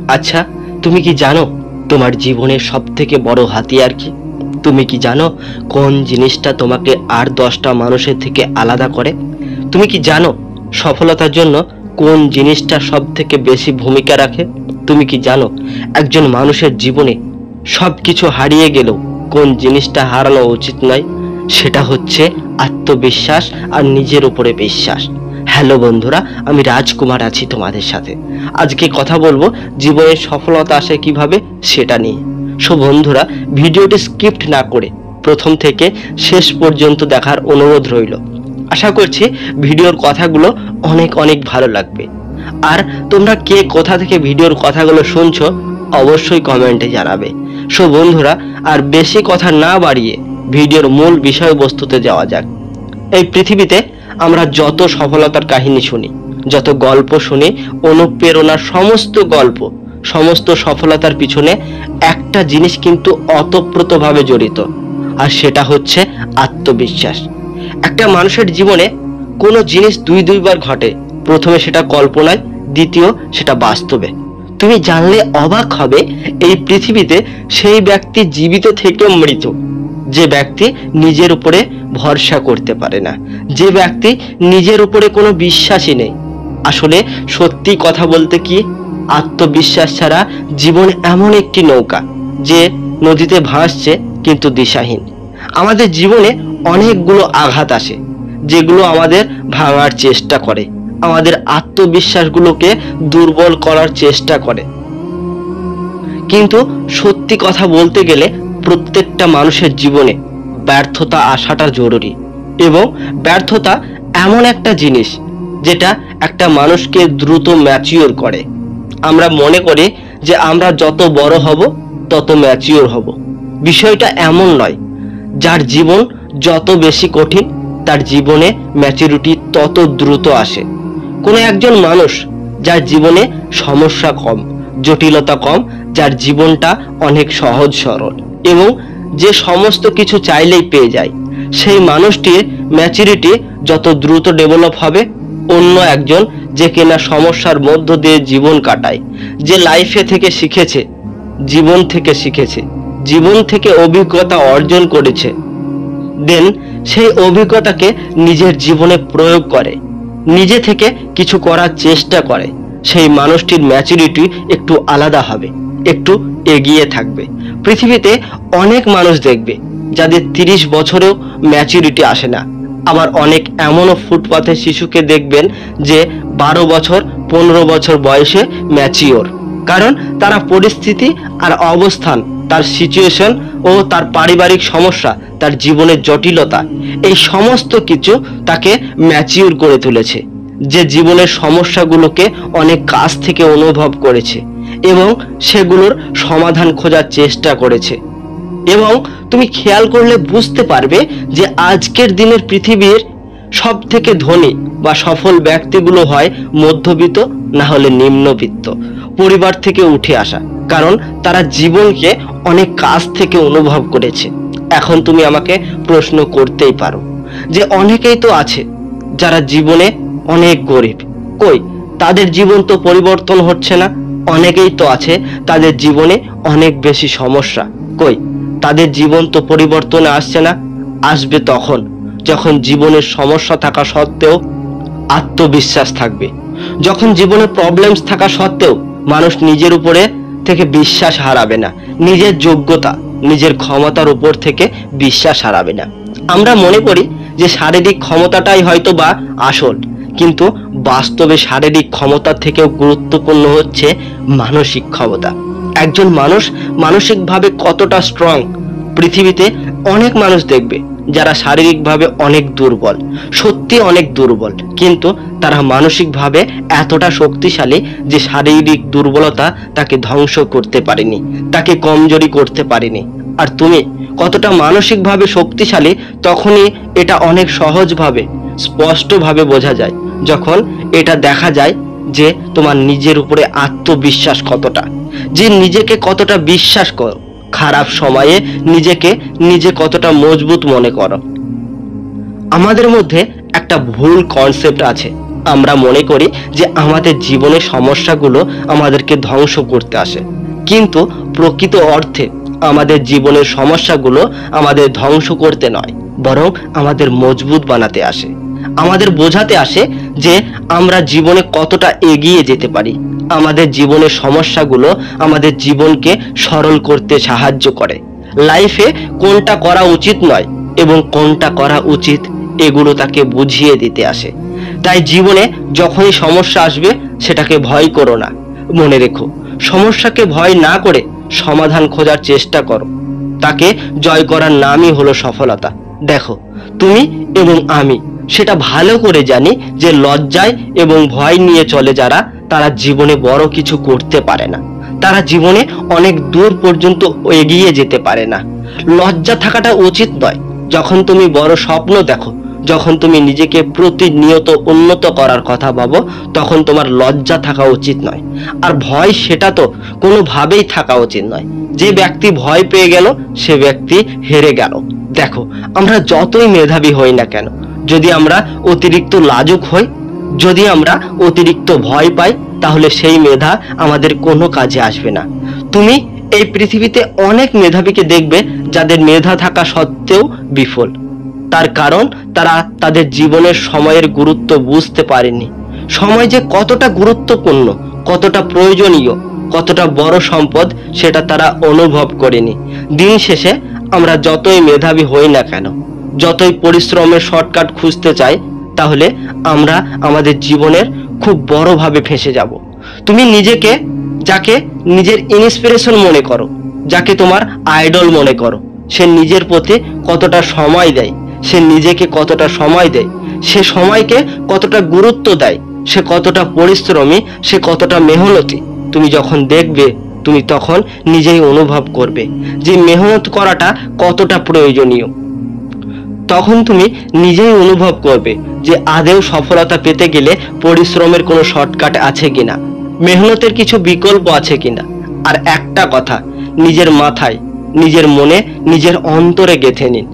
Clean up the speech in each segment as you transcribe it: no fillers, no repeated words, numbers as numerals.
আচ্ছা, তুমি কি জানো তোমার জীবনের সবথেকে বড় হাতিয়ার কি? তুমি কি জানো কোন জিনিসটা তোমাকে আর 10টা মানুষের থেকে আলাদা করে? তুমি কি জানো সফলতার জন্য কোন জিনিসটা সবথেকে বেশি ভূমিকা রাখে? তুমি কি জানো একজন মানুষের জীবনে সবকিছু হারিয়ে গেলেও কোন জিনিসটা হারানো উচিত নয়? সেটা হচ্ছে আত্মবিশ্বাস আর নিজের উপরে বিশ্বাস। হ্যালো বন্ধুরা, আমি রাজকুমার আছি তোমাদের সাথে। আজকে কথা বলবো জীবনে সফলতা আসে কিভাবে সেটা নিয়ে। সো বন্ধুরা, ভিডিওটি স্কিপ না করে প্রথম থেকে শেষ পর্যন্ত দেখার অনুরোধ রইল। আশা করছি ভিডিওর কথাগুলো অনেক অনেক ভালো লাগবে। আর তোমরা কে কোথা থেকে ভিডিওর কথাগুলো শুনছো অবশ্যই কমেন্টে জানাবে। সো বন্ধুরা, আর বেশি কথা না বাড়িয়ে ভিডিওর মূল বিষয়বস্তুতে যাওয়া যাক। এই পৃথিবীতে আমরা যত সফলতার কাহিনী শুনি, যত গল্প শুনি, অনুপ্রেরণার সমস্ত গল্প, সমস্ত সফলতার পিছনে একটা জিনিস কিন্তু ওতপ্রোতভাবে জড়িত, আর সেটা হচ্ছে আত্মবিশ্বাস। একটা মানুষের জীবনে কোনো জিনিস দুইবার ঘটে। প্রথমে সেটা কল্পনায়, দ্বিতীয় সেটা বাস্তবে। তুমি জানলে অবাক হবে, এই পৃথিবীতে সেই ব্যক্তি জীবিত থেকেও মৃত যে ব্যক্তি নিজের উপরে ভরসা করতে পারে না, যে ব্যক্তি নিজের উপরে কোনো বিশ্বাসই নেই। আসলে সত্যি কথা বলতে কি, আত্মবিশ্বাস ছাড়া জীবন এমন একটি নৌকা যে নদীতে ভাসছে কিন্তু দিশাহীন। আমাদের জীবনে অনেকগুলো আঘাত আসে যেগুলো আমাদের ভাঙার চেষ্টা করে, আমাদের আত্মবিশ্বাসগুলোকে দুর্বল করার চেষ্টা করে। কিন্তু সত্যি কথা বলতে গেলে প্রত্যেকটা মানুষের জীবনে ব্যর্থতা আসাটা জরুরি, এবং ব্যর্থতা এমন একটা জিনিস যেটা একটা মানুষকে দ্রুত ম্যাচিওর করে। আমরা মনে করি যে আমরা যত বড় হব তত ম্যাচিওর হব। বিষয়টা এমন নয়। যার জীবন যত বেশি কঠিন তার জীবনে ম্যাচুরিটি তত দ্রুত আসে। কোনো একজন মানুষ যার জীবনে সমস্যা কম, জটিলতা কম, যার জীবনটা অনেক সহজ সরল এবং যে সমস্ত কিছু চাইলেই পেয়ে যায়, সেই মানুষটির ম্যাচুরিটি যত দ্রুত ডেভেলপ হবে, অন্য একজন যে কিনা সমস্যার মধ্য দিয়ে জীবন কাটায়, যে লাইফে থেকে শিখেছে, জীবন থেকে শিখেছে, জীবন থেকে অভিজ্ঞতা অর্জন করেছে, দেন সেই অভিজ্ঞতাকে নিজের জীবনে প্রয়োগ করে, নিজে থেকে কিছু করার চেষ্টা করে, সেই মানুষটির ম্যাচুরিটি একটু আলাদা হবে, একটু এগিয়ে থাকবে। পৃথিবীতে অনেক মানুষ দেখবে যাদের 30 বছরেও ম্যাচুরিটি আসে না। আবার অনেক এমনও ফুটপাথের শিশুকে দেখবেন যে 12 বছর 15 বছর বয়সে ম্যাচিওর। কারণ তারা পরিস্থিতি আর অবস্থান, তার সিচুয়েশন ও তার পারিবারিক সমস্যা, তার জীবনের জটিলতা, এই সমস্ত কিছু তাকে ম্যাচিওর করে তুলেছে। যে জীবনের সমস্যাগুলোকে অনেক কাছ থেকে অনুভব করেছে এবং সেগুলোর সমাধান খোঁজার চেষ্টা করেছে। এবং তুমি খেয়াল করলে বুঝতে পারবে যে আজকের দিনের পৃথিবীর সব থেকে ধনী বা সফল ব্যক্তিগুলো হয় মধ্যবিত্ত, না হলে নিম্নবিত্ত পরিবার থেকে উঠে আসা, কারণ তারা জীবনকে অনেক কাছ থেকে অনুভব করেছে। এখন তুমি আমাকে প্রশ্ন করতেই পারো যে অনেকেই তো আছে যারা জীবনে অনেক গরিব, কই তাদের জীবন তো পরিবর্তন হচ্ছে না। অনেকেই তো আছে তাদের জীবনে অনেক বেশি সমস্যা, কই তাদের জীবন তো পরিবর্তনে আসছে না। আসবে তখন যখন জীবনের সমস্যা থাকা সত্ত্বেও আত্মবিশ্বাস থাকবে, যখন জীবনে প্রবলেমস থাকা সত্ত্বেও মানুষ নিজের উপরে থেকে বিশ্বাস হারাবে না, নিজের যোগ্যতা, নিজের ক্ষমতার উপর থেকে বিশ্বাস হারাবে না। আমরা মনে করি যে শারীরিক ক্ষমতাটাই হয়তো বা আসল, কিন্তু বাস্তবে শারীরিক ক্ষমতার থেকেও গুরুত্বপূর্ণ হচ্ছে মানসিক ক্ষমতা। একজন মানুষ মানসিকভাবে কতটা স্ট্রং। পৃথিবীতে অনেক মানুষ দেখবে যারা শারীরিকভাবে অনেক দুর্বল, সত্যি অনেক দুর্বল, কিন্তু তারা মানসিকভাবে এতটা শক্তিশালী যে শারীরিক দুর্বলতা তাকে ধ্বংস করতে পারেনি, তাকে কমজোরি করতে পারেনি। আর তুমি কতটা মানসিকভাবে শক্তিশালী তখনই এটা অনেক সহজভাবে, স্পষ্টভাবে বোঝা যায় যখন এটা দেখা যায় যে তোমার নিজের উপরে আত্মবিশ্বাস কতটা, যে নিজেকে কতটা বিশ্বাস করো, খারাপ সময়ে নিজেকে নিজে কতটা মজবুত মনে করো। আমাদের মধ্যে একটা ভুল কনসেপ্ট আছে আমরা মনে করি যে আমাদের জীবনের সমস্যাগুলো আমাদেরকে ধ্বংস করতে আসে, কিন্তু প্রকৃত অর্থে আমাদের জীবনের সমস্যাগুলো আমাদের ধ্বংস করতে নয়, বরং আমাদের মজবুত বানাতে আসে। আমাদের বোঝাতে আসে যে আমরা জীবনে কতটা এগিয়ে যেতে পারি। আমাদের জীবনের সমস্যাগুলো আমাদের জীবনকে সরল করতে সাহায্য করে। লাইফে কোনটা করা উচিত নয় এবং কোনটা করা উচিত, এগুলো তাকে বুঝিয়ে দিতে আসে। তাই জীবনে যখনই সমস্যা আসবে সেটাকে ভয় করো না। মনে রেখো, সমস্যাকে ভয় না করে সমাধান খোঁজার চেষ্টা করো। তাকে জয় করার নামই হলো সফলতা। দেখো, তুমি এবং আমি সেটা ভালো করে জানি যে লজ্জায় এবং ভয় নিয়ে চলে যারা, তারা জীবনে বড় কিছু করতে পারে না। তারা জীবনে অনেক দূর পর্যন্ত এগিয়ে যেতে পারে না। লজ্জা থাকাটা উচিত নয়। যখন তুমি বড় স্বপ্ন দেখো, যখন তুমি নিজেকে প্রতিনিয়ত উন্নত করার কথা ভাবো, তখন তোমার লজ্জা থাকা উচিত নয়। আর ভয়, সেটা তো কোনোভাবেই থাকা উচিত নয়। যে ব্যক্তি ভয় পেয়ে গেল, সে ব্যক্তি হেরে গেল। দেখো, আমরা যতই মেধাবী হই না কেন, যদি আমরা অতিরিক্ত লাজুক হই, যদি আমরা অতিরিক্ত ভয় পাই, তাহলে সেই মেধা আমাদের কোনো কাজে আসবে না। তুমি এই পৃথিবীতে অনেক মেধাবীকে দেখবে যাদের মেধা থাকা সত্ত্বেও বিফল। তার কারণ তারা তাদের জীবনের সময়ের গুরুত্ব বুঝতে পারেনি। সময় যে কতটা গুরুত্বপূর্ণ, কতটা প্রয়োজনীয়, কতটা বড় সম্পদ, সেটা তারা অনুভব করেনি। দিন শেষে আমরা যতই মেধাবী হই না কেন, যতই পরিশ্রমের শর্টকাট খুঁজতে চাই, তাহলে আমরা আমাদের জীবনের খুব বড়ভাবে ফেঁসে যাব। তুমি নিজেকে, যাকে নিজের ইন্সপিরেশন মনে করো, যাকে তোমার আইডল মনে করো, সে নিজের প্রতি কতটা সময় দেয়, সে নিজেকে কতটা সময় দেয়, সে সময়কে কতটা গুরুত্ব দেয়, সে কতটা পরিশ্রমী, সে কতটা মেহনতি। তুমি যখন দেখবে, তুমি তখন নিজেই অনুভব করবে যে মেহনত করাটা কতটা প্রয়োজনীয়। তখন তুমি নিজেই অনুভব করবে যে আদেও সফলতা পেতে গেলে পরিশ্রমের কোনো শর্টকাট আছে কিনা, মেহনতের কিছু বিকল্প আছে কিনা। আর একটা কথা নিজের মাথায়, নিজের মনে, নিজের অন্তরে গেঁথে নিন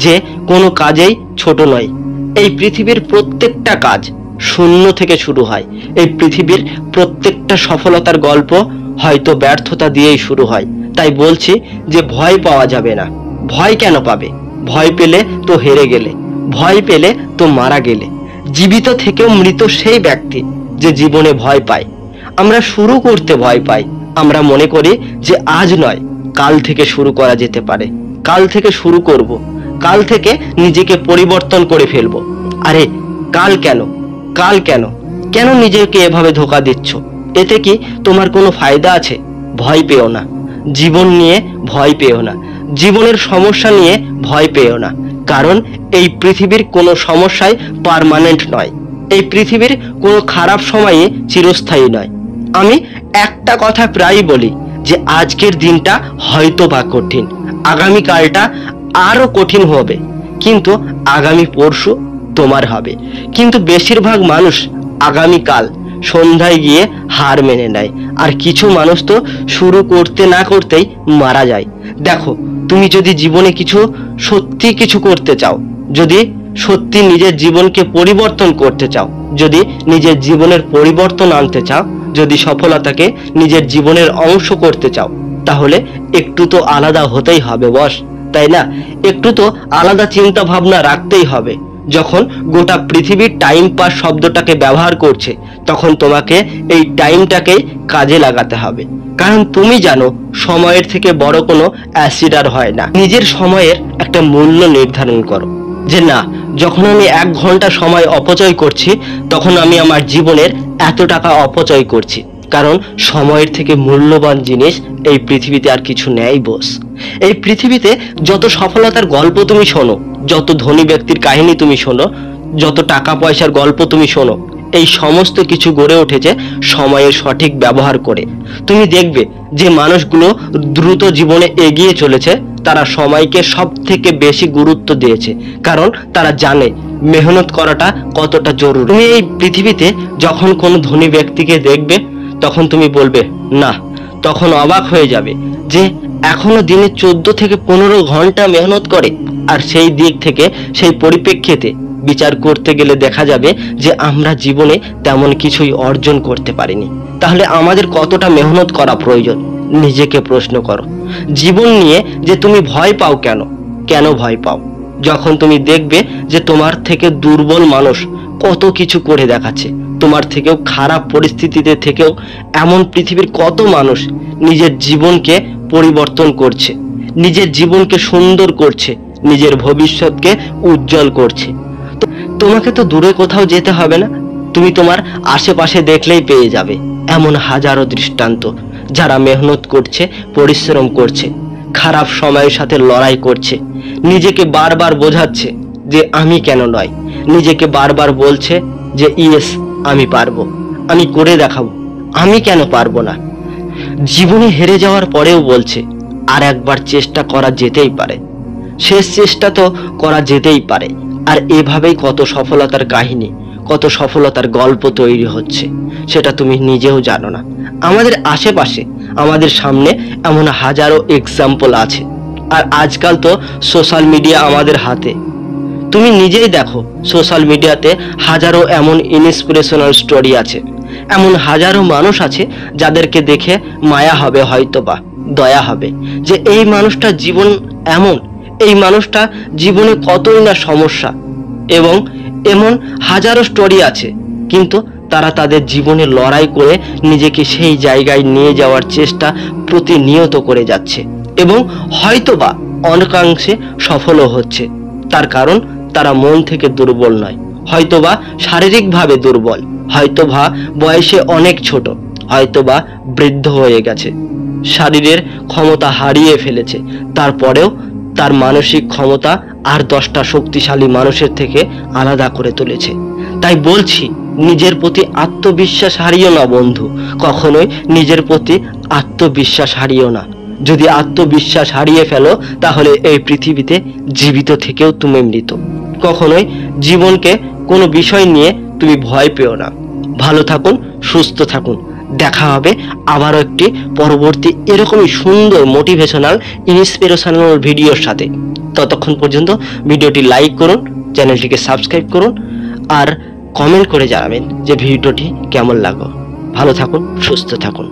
যে কোনো কাজেই ছোট নয়। এই পৃথিবীর প্রত্যেকটা কাজ শূন্য থেকে শুরু হয়। এই পৃথিবীর প্রত্যেকটা সফলতার গল্প হয়তো ব্যর্থতা দিয়েই শুরু হয়। তাই বলছি যে ভয় পাওয়া যাবে না। ভয় কেন পাবে? ভয় পেলে তো হেরে গেলে, ভয় পেলে তো মারা গেলে। জীবিত থেকেও মৃত সেই ব্যক্তি যে জীবনে ভয় পায়। আমরা শুরু করতে ভয় পাই। আমরা মনে করি যে আজ নয়, কাল থেকে শুরু করা যেতে পারে। কাল থেকে শুরু করব, কাল থেকে নিজেকে পরিবর্তন করে ফেলবো। আরে কাল কেন? কাল কেন? কেন নিজেকে এভাবে ধোঁকা দিচ্ছ? এতে কি তোমার কোনো ফায়দা আছে? ভয় পেও না। জীবন নিয়ে ভয় পেও না। জীবনের সমস্যা নিয়ে ভয় পেও না। কারণ এই পৃথিবীর কোনো সমস্যাই পার্মানেন্ট নয়। এই পৃথিবীর কোনো খারাপ সময়ে চিরস্থায়ী নয়। আমি একটা কথা প্রায়ই বলি যে আজকের দিনটা হয়তো বা কঠিন, আগামীকালটা আরো কঠিন হবে, কিন্তু আগামী পরশু তোমার হবে। কিন্তু বেশিরভাগ মানুষ আগামীকাল সন্ধ্যায় গিয়ে হার মেনে নেয়। আর কিছু মানুষ তো শুরু করতে না করতেই মারা যায়। দেখো, তুমি যদি জীবনে সত্যি কিছু করতে চাও, যদি সত্যি নিজের জীবনকে পরিবর্তন করতে চাও, যদি নিজের জীবনের পরিবর্তন আনতে চাও, যদি সফলতাকে নিজের জীবনের অংশ করতে চাও, তাহলে একটু তো আলাদা হতেই হবে বস, তাই না? একটু তো আলাদা চিন্তা ভাবনা রাখতেই হবে। যখন গোটা পৃথিবীর টাইম পাস শব্দটাকে ব্যবহার করছে, তখন তোমাকে এই টাইমটাকেই কাজে লাগাতে হবে। কারণ তুমি জানো সময়ের থেকে বড় কোনো অ্যাসিড আর হয় না। নিজের সময়ের একটা মূল্য নির্ধারণ করো যে না, যখন আমি 1 ঘন্টা সময় অপচয় করছি, তখন আমি আমার জীবনের এত টাকা অপচয় করছি। কারণ সময়ের থেকে মূল্যবান জিনিস এই পৃথিবীতে আর কিছু নেই বস। এই পৃথিবীতে যত সফলতার গল্প তুমি শোনো, যত ধনী ব্যক্তির কাহিনী তুমি শোনো, যত টাকা পয়সার গল্প তুমি শোনো, এই সমস্ত কিছু গড়ে উঠেছে সময়ের সঠিক ব্যবহার করে। তুমি দেখবে যে মানুষগুলো দ্রুত জীবনে এগিয়ে চলেছে, তারা সময়কে সব থেকে বেশি গুরুত্ব দিয়েছে। কারণ তারা জানে মেহনত করাটা কতটা জরুরি। তুমি এই পৃথিবীতে যখন কোনো ধনী ব্যক্তিকে দেখবে, তখন তুমি বলবে না, তখন অবাক হয়ে যাবে যে এখনো দিনে 14 থেকে 15 ঘন্টা মেহনত করে, আর সেই দিক থেকে সেই পরিপ্রেক্ষিতে বিচার করতে গেলে দেখা যাবে যে আমরা জীবনে তেমন কিছুই অর্জন করতে পারিনি। তাহলে আমাদের কতটা মেহনত করা প্রয়োজন, নিজেকে প্রশ্ন করো। জীবন নিয়ে যে তুমি ভয় পাও কেন ভয় পাও? যখন তুমি দেখবে যে তোমার থেকে দুর্বল মানুষ কত কিছু করে দেখাচ্ছে, তোমার থেকেও খারাপ পরিস্থিতিতে থেকেও এমন পৃথিবীর কত মানুষ নিজের জীবনকে পরিবর্তন করছে, নিজের জীবনকে সুন্দর করছে, নিজের ভবিষ্যৎকে উজ্জ্বল করছে। তো তোমাকে তো দূরে কোথাও যেতে হবে না, তুমি তোমার আশেপাশে দেখলেই পেয়ে যাবে এমন হাজারো দৃষ্টান্ত যারা মেহনত করছে, পরিশ্রম করছে, খারাপ সময়ের সাথে লড়াই করছে, নিজেকে বারবার বোঝাচ্ছে যে আমি কেন নয়, নিজেকে বারবার বলছে যে ইয়েস আমি পারবো, আমি করে দেখাবো, আমি কেন পারবো না। জীবনে হেরে যাওয়ার পরেও বলছে আর একবার চেষ্টা করা যেতেই পারে, শেষ চেষ্টা তো করা যেতেই পারে। আর এভাবেই কত সফলতার কাহিনী, কত সফলতার গল্প তৈরি হচ্ছে, সেটা তুমি নিজেও জানো না। আমাদের আশেপাশে, আমাদের সামনে এমন হাজারো এক্সাম্পল আছে। আর আজকাল তো সোশ্যাল মিডিয়া আমাদের হাতে, তুমি নিজেই দেখো সোশ্যাল মিডিয়াতে হাজারো এমন ইন্সপিরেশনাল স্টোরি আছে, এমন হাজারো মানুষ আছে যাদেরকে দেখে মায়া হবে, হয়তোবা দয়া হবে যে এই মানুষটা জীবন এমন, এই মানুষটা জীবনে কতই না সমস্যা, এবং এমন হাজারো স্টোরি আছে, কিন্তু তারা তাদের জীবনে লড়াই করে নিজেকে সেই জায়গায় নিয়ে যাওয়ার চেষ্টা প্রতিনিয়ত করে যাচ্ছে, এবং হয়তোবা অনেকাংশে সফলও হচ্ছে। তার কারণ তারা মন থেকে দুর্বল নয়, হয়তোবা শারীরিকভাবে দুর্বল, হয়তোবা বয়সে অনেক ছোট, হয়তোবা বৃদ্ধ হয়ে গেছে, শরীরের ক্ষমতা হারিয়ে ফেলেছে, তারপরেও তার মানসিক ক্ষমতা আর 10টা শক্তিশালী মানুষের থেকে আলাদা করে তুলেছে। তাই বলছি, নিজের প্রতি আত্মবিশ্বাস হারিও না বন্ধু, কখনোই নিজের প্রতি আত্মবিশ্বাস হারিও না। যদি আত্মবিশ্বাস হারিয়ে ফেলো তাহলে এই পৃথিবীতে জীবিত থেকেও তুমি মৃত। কখনোই জীবনকে কোনো বিষয় নিয়ে তুমি ভয় পেও না। ভালো থাকুন, সুস্থ থাকুন। দেখা হবে আবারও একটি পরবর্তী এরকমই সুন্দর মোটিভেশনাল ইন্সপিরেশনাল ভিডিওর সাথে। ততক্ষণ পর্যন্ত ভিডিওটি লাইক করুন, চ্যানেলটিকে সাবস্ক্রাইব করুন, আর কমেন্ট করে জানাবেন যে ভিডিওটি কেমন লাগলো। ভালো থাকুন, সুস্থ থাকুন।